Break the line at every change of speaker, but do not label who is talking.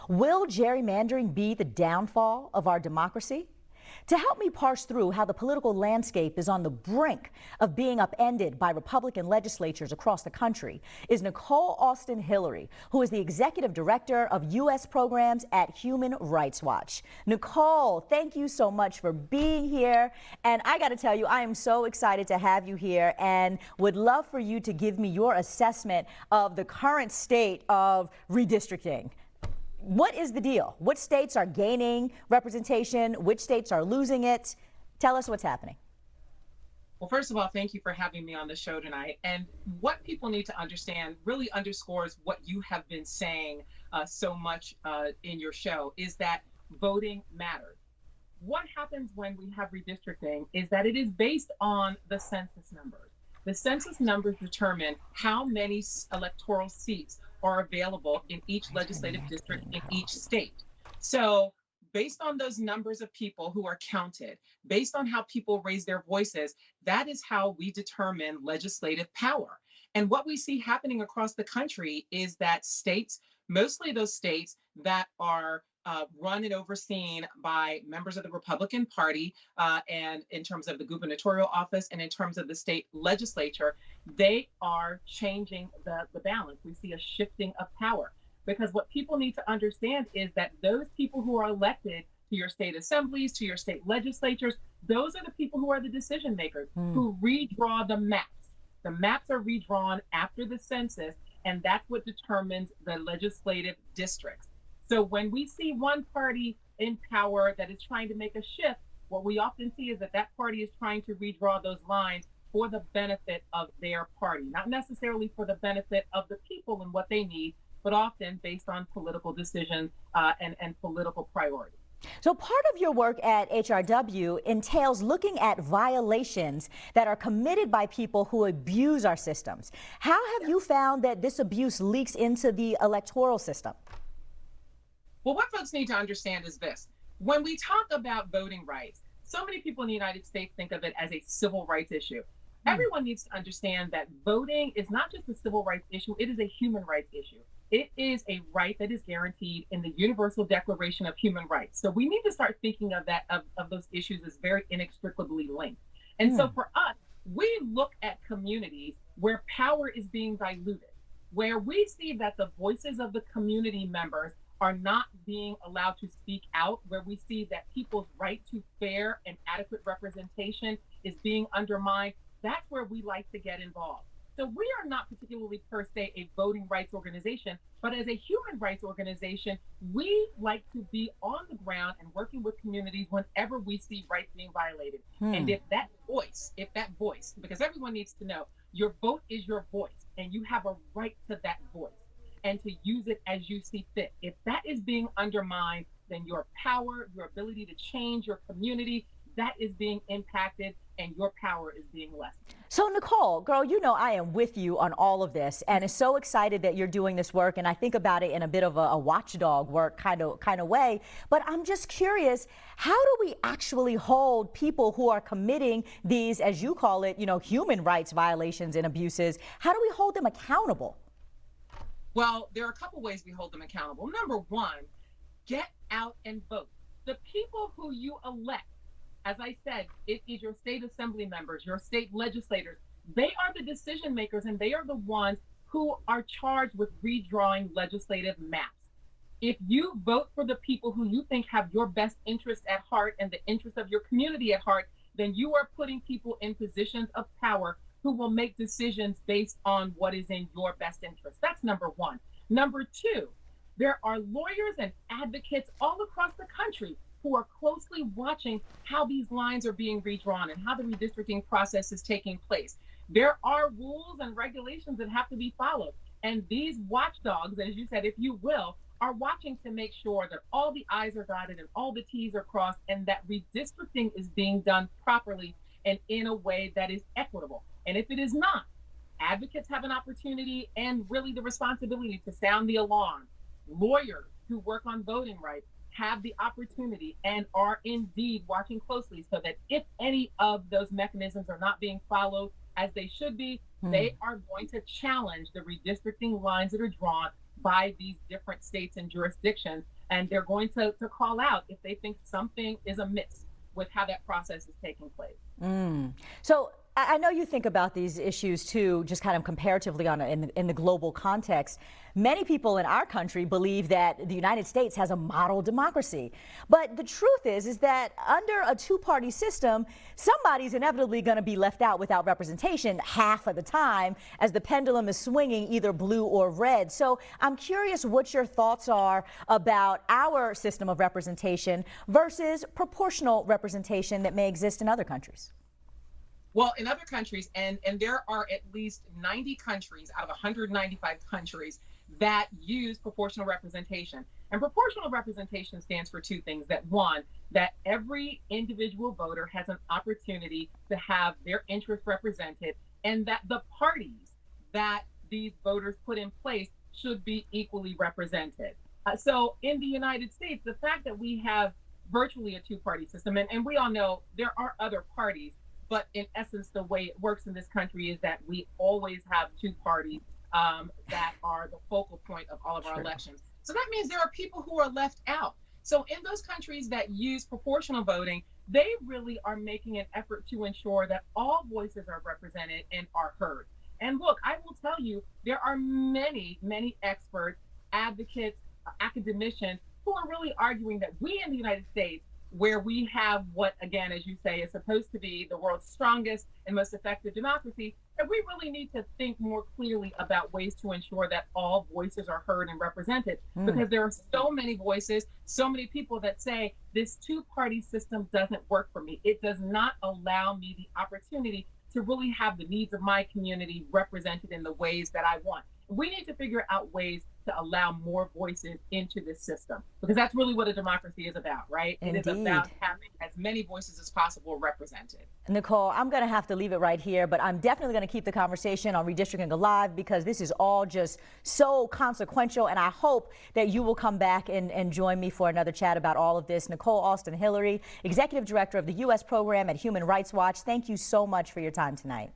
Will gerrymandering be the downfall of our democracy? To help me parse through how the political landscape is on the brink of being upended by Republican legislatures across the country is Nicole Austin-Hillery, who is the Executive Director of U.S. Programs at Human Rights Watch. Nicole, thank you so much for being here. And I got to tell you, I am so excited to have you here and would love for you to give me your assessment of the current state of redistricting. What is the deal? Which states are gaining representation? Which states are losing it? Tell us what's happening.
Well, first of all, thank you for having me on the show tonight. And what people need to understand really underscores what you have been saying so much in your show is that voting matters. What happens when we have redistricting is that it is based on the census numbers. The census numbers determine how many electoral seats are available in each legislative district in each state. So based on those numbers of people who are counted, based on how people raise their voices, that is how we determine legislative power. And what we see happening across the country is that states, mostly those states that are run and overseen by members of the Republican Party, and in terms of the gubernatorial office and in terms of the state legislature, they are changing the balance. We see a shifting of power because what people need to understand is that those people who are elected to your state assemblies, to your state legislatures, those are the people who are the decision makers who redraw the maps. The maps are redrawn after the census, and that's what determines the legislative districts. So when we see one party in power that is trying to make a shift, what we often see is that that party is trying to redraw those lines for the benefit of their party, not necessarily for the benefit of the people and what they need, but often based on political decisions and political priorities.
So part of your work at HRW entails looking at violations that are committed by people who abuse our systems. How have you found that this abuse leaks into the electoral system?
Well, what folks need to understand is this. When we talk about voting rights, so many people in the United States think of it as a civil rights issue. Everyone needs to understand that voting is not just a civil rights issue, it is a human rights issue. It is a right that is guaranteed in the Universal Declaration of Human Rights. So we need to start thinking of that, of those issues as very inextricably linked. And so for us, we look at communities where power is being diluted, where we see that the voices of the community members are not being allowed to speak out, where we see that people's right to fair and adequate representation is being undermined. That's where we like to get involved. So we are not particularly per se a voting rights organization, but as a human rights organization, we like to be on the ground and working with communities whenever we see rights being violated. And if that voice, because everyone needs to know your vote is your voice and you have a right to that voice and to use it as you see fit. If that is being undermined, then your power, your ability to change your community, that is being impacted and your power is being lessened.
So Nicole, girl, you know I am with you on all of this and is so excited that you're doing this work, and I think about it in a bit of a watchdog work kind of way. But I'm just curious, how do we actually hold people who are committing these, as you call it, human rights violations and abuses? How do we hold them accountable?
Well, there are a couple ways we hold them accountable. Number one, get out and vote. The people who you elect, as I said, it is your state assembly members, your state legislators. They are the decision makers and they are the ones who are charged with redrawing legislative maps. If you vote for the people who you think have your best interest at heart and the interest of your community at heart, then you are putting people in positions of power who will make decisions based on what is in your best interest. That's number one. Number two, there are lawyers and advocates all across the country who are closely watching how these lines are being redrawn and how the redistricting process is taking place. There are rules and regulations that have to be followed. And these watchdogs, as you said, if you will, are watching to make sure that all the I's are dotted and all the T's are crossed and that redistricting is being done properly and in a way that is equitable. And if it is not, advocates have an opportunity and really the responsibility to sound the alarm. Lawyers who work on voting rights have the opportunity and are indeed watching closely so that if any of those mechanisms are not being followed as they should be, they are going to challenge the redistricting lines that are drawn by these different states and jurisdictions, and they're going to call out if they think something is amiss with how that process is taking place.
So I know you think about these issues too, just kind of comparatively in the global context. Many people in our country believe that the United States has a model democracy. But the truth is that under a two-party system, somebody's inevitably going to be left out without representation half of the time as the pendulum is swinging either blue or red. So I'm curious what your thoughts are about our system of representation versus proportional representation that may exist in other countries.
Well, in other countries, and there are at least 90 countries out of 195 countries that use proportional representation. And proportional representation stands for two things. That one, that every individual voter has an opportunity to have their interests represented, and that the parties that these voters put in place should be equally represented. So in the United States, the fact that we have virtually a two-party system, and we all know there are other parties, but in essence, the way it works in this country is that we always have two parties that are the focal point of all of our elections. So that means there are people who are left out. So in those countries that use proportional voting, they really are making an effort to ensure that all voices are represented and are heard. And look, I will tell you, there are many, many experts, advocates, academicians who are really arguing that we in the United States, where we have what, again, as you say, is supposed to be the world's strongest and most effective democracy, that we really need to think more clearly about ways to ensure that all voices are heard and represented. Because there are so many voices, so many people that say this two-party system doesn't work for me. It does not allow me the opportunity to really have the needs of my community represented in the ways that I want. We need to figure out ways to allow more voices into this system, because that's really what a democracy is about, right?
Indeed.
It is about having as many voices as possible represented.
Nicole, I'm going to have to leave it right here, but I'm definitely going to keep the conversation on Redistricting alive because this is all just so consequential, and I hope that you will come back and join me for another chat about all of this. Nicole Austin-Hillery, Executive Director of the U.S. Program at Human Rights Watch, thank you so much for your time tonight.